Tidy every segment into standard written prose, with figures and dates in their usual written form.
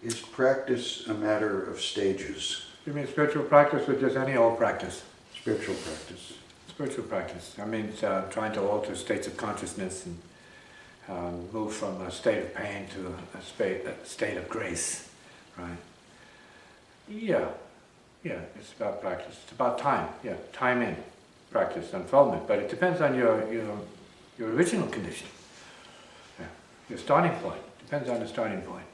Is practice a matter of stages? You mean spiritual practice or just any old practice? Spiritual practice. Spiritual practice. I mean, trying to alter states of consciousness and move from a state of pain to a state of grace, right? Yeah, it's about practice. It's about time, time in, practice, unfoldment. But it depends on your original condition, your starting point. Depends on the starting point.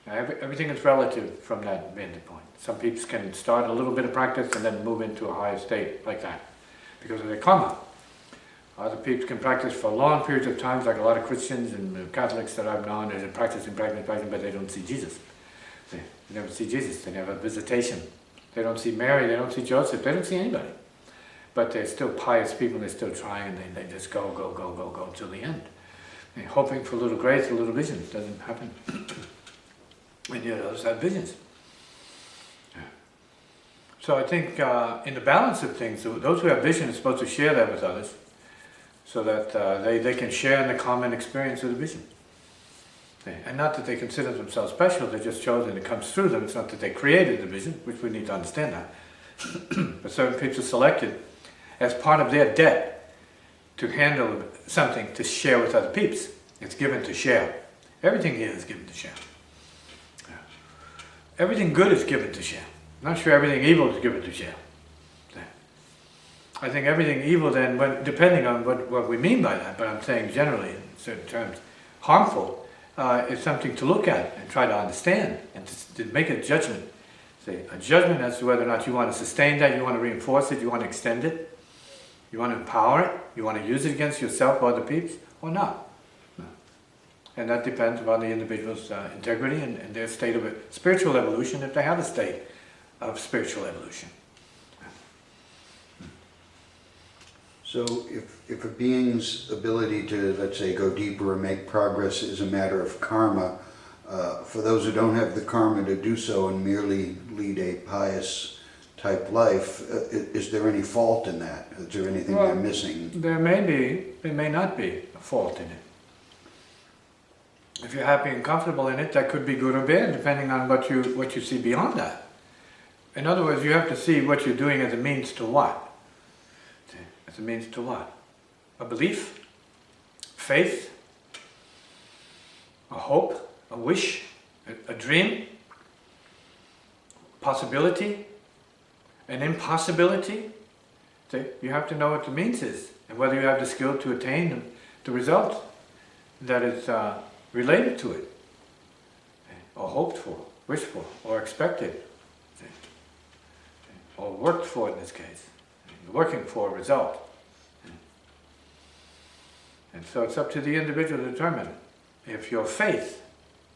Everything is relative from that vantage point. Some people can start a little bit of practice and then move into a higher state like that because of their karma. Other people can practice for long periods of time, like a lot of Christians and Catholics that I've known, they're practicing, but they don't see Jesus. They never see Jesus, they never have visitation. They don't see Mary, they don't see Joseph, they don't see anybody. But they're still pious people, they're still trying, and they just go till the end. They're hoping for a little grace, a little vision. It doesn't happen. And yet others have visions. So I think in the balance of things, those who have vision are supposed to share that with others so that they can share in the common experience of the vision. And not that they consider themselves special, they're just chosen, it comes through them. It's not that they created the vision, which we need to understand that. But certain people are selected as part of their debt to handle something to share with other peeps. It's given to share. Everything here is given to share. Everything good is given to share. I'm not sure everything evil is given to share. I think everything evil then, depending on what we mean by that, but I'm saying generally in certain terms, harmful is something to look at and try to understand and to make a judgment. Say, a judgment as to whether or not you want to sustain that, you want to reinforce it, you want to extend it, you want to empower it, you want to use it against yourself or other peeps, or not. And that depends upon the individual's integrity and their state of spiritual evolution, if they have a state of spiritual evolution. So if a being's ability to, let's say, go deeper or make progress is a matter of karma, for those who don't have the karma to do so and merely lead a pious type life, is there any fault in that? Is there anything they're missing? There may be, there may not be a fault in it. If you're happy and comfortable in it, that could be good or bad, depending on what you see beyond that. In other words, you have to see what you're doing as a means to what? As a means to what? A belief? Faith? A hope? A wish? A dream? Possibility? An impossibility? You have to know what the means is, and whether you have the skill to attain the result that is related to it, or hoped for, wished for, or expected, or worked for in this case, working for a result. And so it's up to the individual to determine if your faith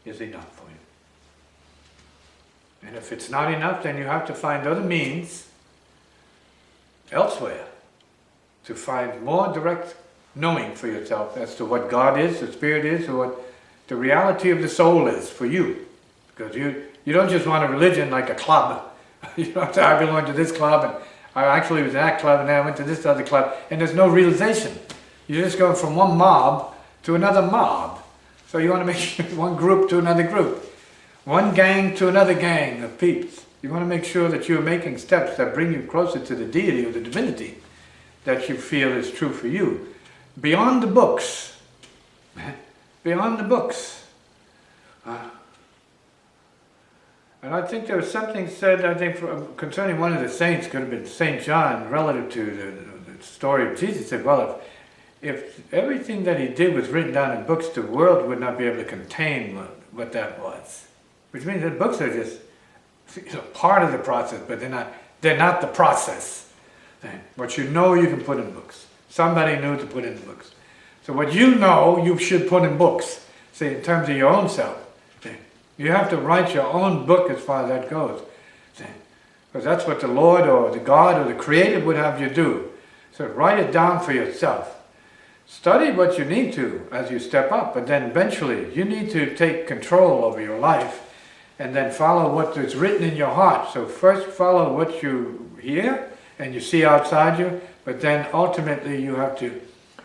is enough for you. And if it's not enough, then you have to find other means elsewhere to find more direct knowing for yourself as to what God is, the Spirit is, or what the reality of the soul is for you. Because you don't just want a religion like a club. You don't say, I belong to this club, and I actually was in that club, and then I went to this other club, and there's no realization. You're just going from one mob to another mob. So you want to make sure one group to another group, one gang to another gang of peeps. You want to make sure that you're making steps that bring you closer to the deity or the divinity that you feel is true for you. Beyond the books. Beyond the books. And I think there was something said, I think, concerning one of the saints, could have been St. John, relative to the story of Jesus. He said, well, if everything that he did was written down in books, the world would not be able to contain what that was. Which means that books are just part of the process, but they're not the process. What you know, you can put in books. Somebody knew to put in books. So what you know, you should put in books. See, in terms of your own self. You have to write your own book as far as that goes. Because that's what the Lord or the God or the Creator would have you do. So write it down for yourself. Study what you need to as you step up, but then eventually you need to take control over your life and then follow what is written in your heart. So first follow what you hear and you see outside you, but then ultimately you have to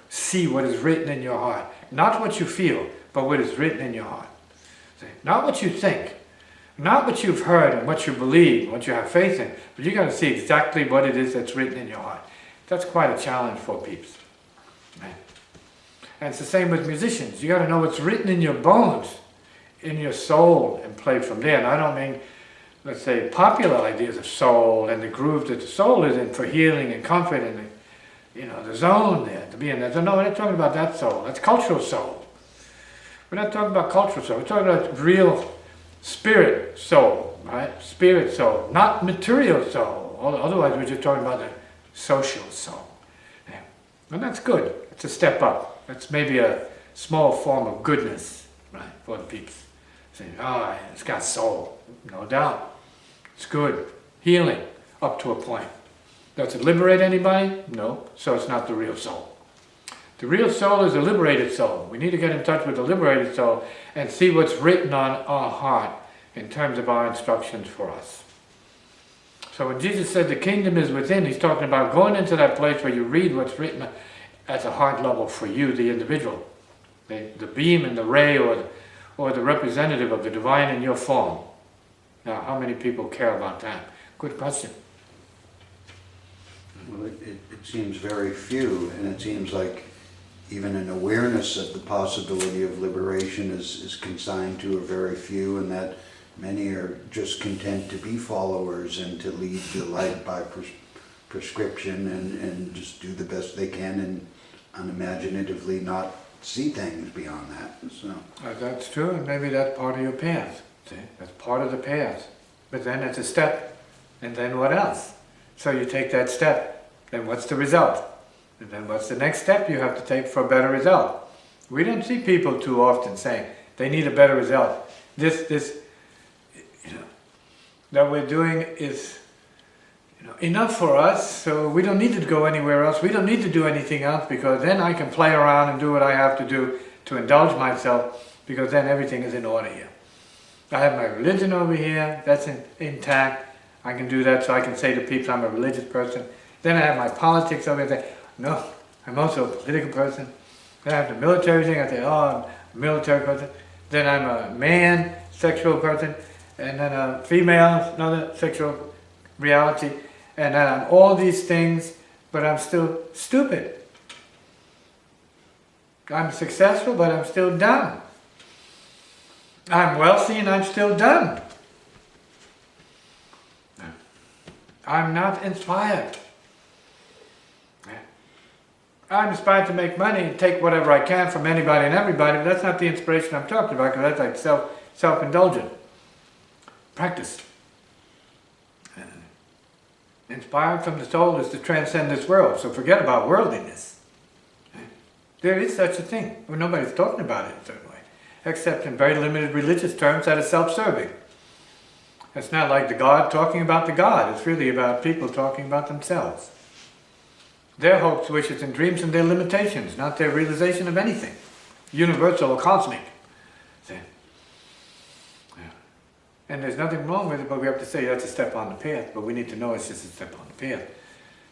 see what is written in your heart. Not what you feel, but what is written in your heart. See? Not what you think, not what you've heard and what you believe, what you have faith in, but you got to see exactly what it is that's written in your heart. That's quite a challenge for peeps. Right? And it's the same with musicians. You got to know what's written in your bones, in your soul, and play from there. And I don't mean, let's say, popular ideas of soul and the groove that the soul is in for healing and comfort and the zone there, to be in there. No, we're not talking about that soul. That's cultural soul. We're not talking about cultural soul. We're talking about real spirit soul, right? Spirit soul, not material soul. Otherwise, we're just talking about the social soul. Yeah. And that's good. It's a step up. That's maybe a small form of goodness, right, for the peeps. Saying, oh, it's got soul. No doubt. It's good. Healing, up to a point. Does it liberate anybody? No. So it's not the real soul. The real soul is a liberated soul. We need to get in touch with the liberated soul and see what's written on our heart in terms of our instructions for us. So when Jesus said the kingdom is within, he's talking about going into that place where you read what's written at a heart level for you, the individual. The beam and the ray or the representative of the divine in your form. Now, how many people care about that? Good question. Well, it seems very few, and it seems like even an awareness of the possibility of liberation is consigned to a very few, and that many are just content to be followers and to lead the life by prescription and just do the best they can and unimaginatively not see things beyond that. So That's true, and maybe that's part of your path. See? That's part of the path. But then it's a step, and then what else? So you take that step, then what's the result? And then what's the next step you have to take for a better result? We don't see people too often saying they need a better result. This that we're doing is enough for us, so we don't need to go anywhere else. We don't need to do anything else, because then I can play around and do what I have to do to indulge myself, because then everything is in order here. I have my religion over here, that's intact. I can do that, so I can say to people I'm a religious person. Then I have my politics over here. No, I'm also a political person. Then I have the military thing. I say, oh, I'm a military person. Then I'm a man, sexual person. And then a female, another sexual reality. And then I'm all these things, but I'm still stupid. I'm successful, but I'm still dumb. I'm wealthy and I'm still dumb. I'm not inspired. I'm inspired to make money and take whatever I can from anybody and everybody, but that's not the inspiration I'm talking about, because that's like self-indulgent. Practice. Inspired from the soul is to transcend this world, so forget about worldliness. There is such a thing. Well, nobody's talking about it in a certain way, except in very limited religious terms that are self-serving. It's not like the God talking about the God. It's really about people talking about themselves. Their hopes, wishes, and dreams and their limitations, not their realization of anything, universal or cosmic. See? Yeah. And there's nothing wrong with it, but we have to say that's a step on the path, but we need to know it's just a step on the path.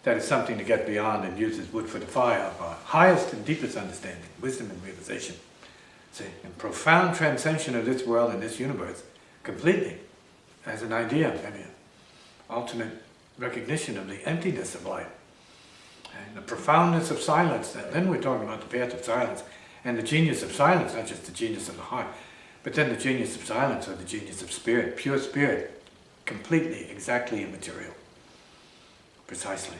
That is something to get beyond and use as wood for the fire of our highest and deepest understanding, wisdom and realization. See? And profound transcension of this world and this universe, completely, as an idea, maybe an ultimate recognition of the emptiness of life. And the profoundness of silence, then we're talking about the path of silence, and the genius of silence, not just the genius of the heart, but then the genius of silence, or the genius of spirit, pure spirit, completely, exactly immaterial, precisely,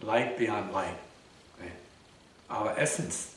light beyond light, right? Our essence,